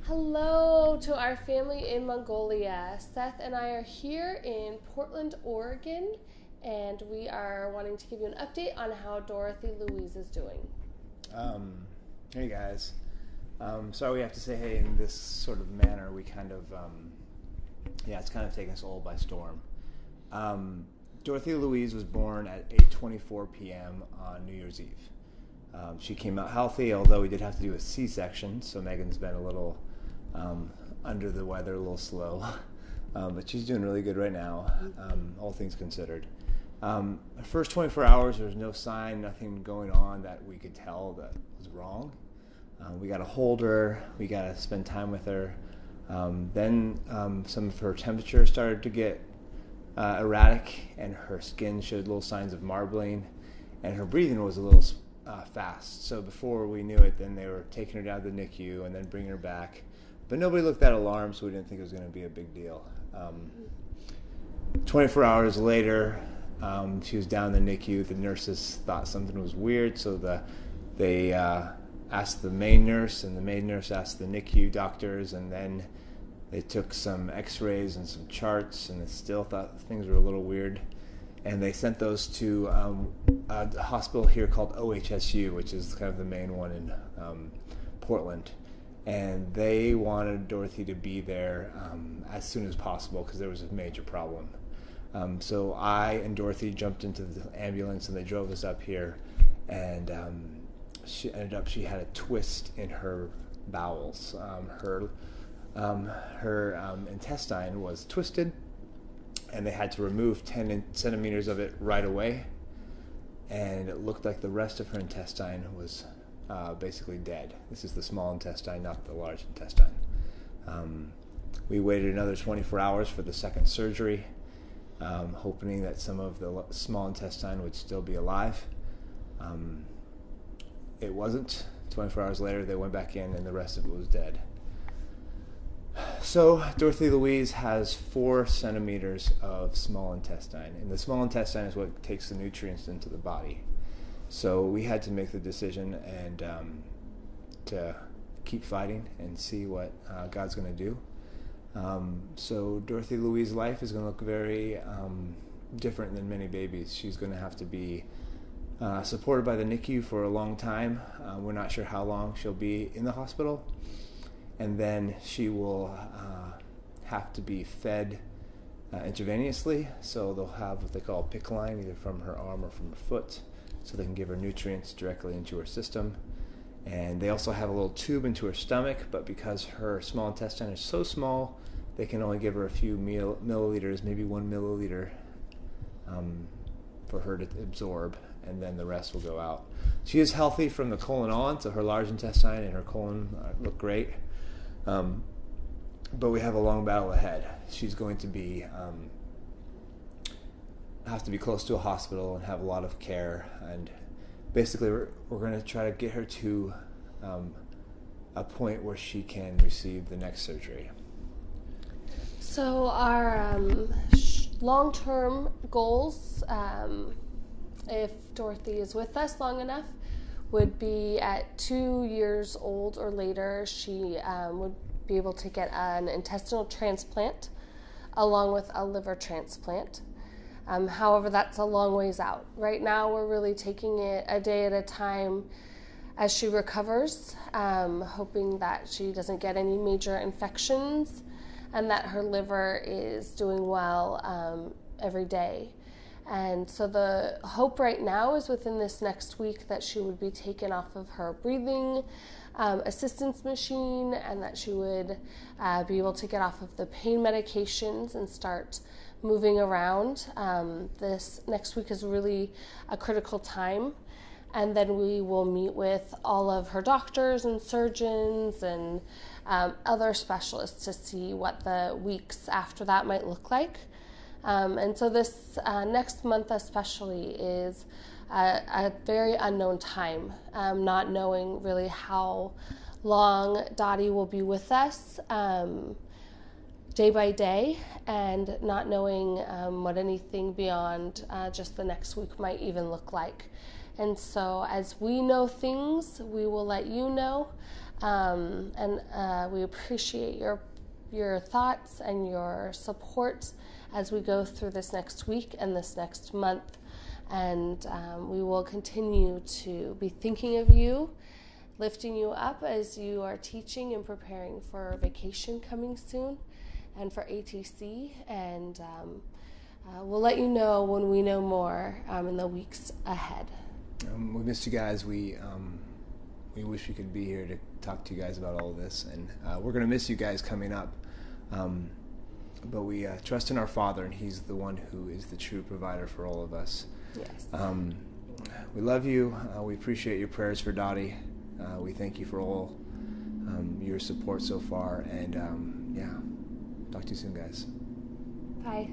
Hello to our family in Mongolia. Seth and I are here in Portland, Oregon, and we are wanting to give you an update on how Dorothy Louise is doing. Hey guys. Sorry we have to say hey in this sort of manner. We kind of, it's kind of taken us all by storm. Dorothy Louise was born at 8:24 p.m. on New Year's Eve. She came out healthy, although we did have to do a C-section, so Megan's been a little under the weather, a little slow. But she's doing really good right now, all things considered. The first 24 hours, there was no sign, nothing going on that we could tell that was wrong. We got to hold her, we got to spend time with her. Then some of her temperature started to get erratic, and her skin showed little signs of marbling, and her breathing was a little fast. So before we knew it, then they were taking her down to the NICU and then bringing her back. But nobody looked that alarmed, so we didn't think it was going to be a big deal. 24 hours later, she was down in the NICU. The nurses thought something was weird, so they asked the main nurse, and the main nurse asked the NICU doctors, and then they took some x-rays and some charts, and they still thought things were a little weird. And they sent those to a hospital here called OHSU, which is kind of the main one in Portland. And they wanted Dorothy to be there as soon as possible because there was a major problem. So I and Dorothy jumped into the ambulance, and they drove us up here. And she had a twist in her bowels. Her intestine was twisted, and they had to remove 10 centimeters of it right away. And it looked like the rest of her intestine was basically dead. This is the small intestine, not the large intestine. We waited another 24 hours for the second surgery, hoping that some of the small intestine would still be alive. It wasn't. 24 hours later, they went back in, and the rest of it was dead. So Dorothy Louise has 4 centimeters of small intestine, and the small intestine is what takes the nutrients into the body. So we had to make the decision and to keep fighting and see what God's going to do. So Dorothy Louise's life is going to look very different than many babies. She's going to have to be supported by the NICU for a long time. We're not sure how long she'll be in the hospital. And then she will have to be fed intravenously. So they'll have what they call a PICC line, either from her arm or from her foot, so they can give her nutrients directly into her system. And they also have a little tube into her stomach, but because her small intestine is so small, they can only give her a few milliliters, maybe 1 milliliter, for her to absorb, and then the rest will go out. She is healthy from the colon on, so her large intestine and her colon look great. But we have a long battle ahead. She's going to be have to be close to a hospital and have a lot of care, and basically we're going to try to get her to a point where she can receive the next surgery. So our long-term goals, if Dorothy is with us long enough, would be at 2 years old or later, she would be able to get an intestinal transplant along with a liver transplant. However, that's a long ways out. Right now, we're really taking it a day at a time as she recovers, hoping that she doesn't get any major infections and that her liver is doing well every day. And so the hope right now is within this next week that she would be taken off of her breathing assistance machine, and that she would be able to get off of the pain medications and start moving around. This next week is really a critical time. And then we will meet with all of her doctors and surgeons and other specialists to see what the weeks after that might look like. And so this next month especially is a very unknown time, not knowing really how long Dottie will be with us day by day, and not knowing what anything beyond just the next week might even look like. And so as we know things, we will let you know. And we appreciate your thoughts and your support as we go through this next week and this next month. And we will continue to be thinking of you, lifting you up as you are teaching and preparing for vacation coming soon and for ATC. And we'll let you know when we know more in the weeks ahead. We missed you guys. We wish we could be here to talk to you guys about all of this, and we're going to miss you guys coming up. But we trust in our Father, and He's the one who is the true provider for all of us. Yes. We love you. We appreciate your prayers for Dottie. We thank you for all your support so far, and talk to you soon, guys. Bye.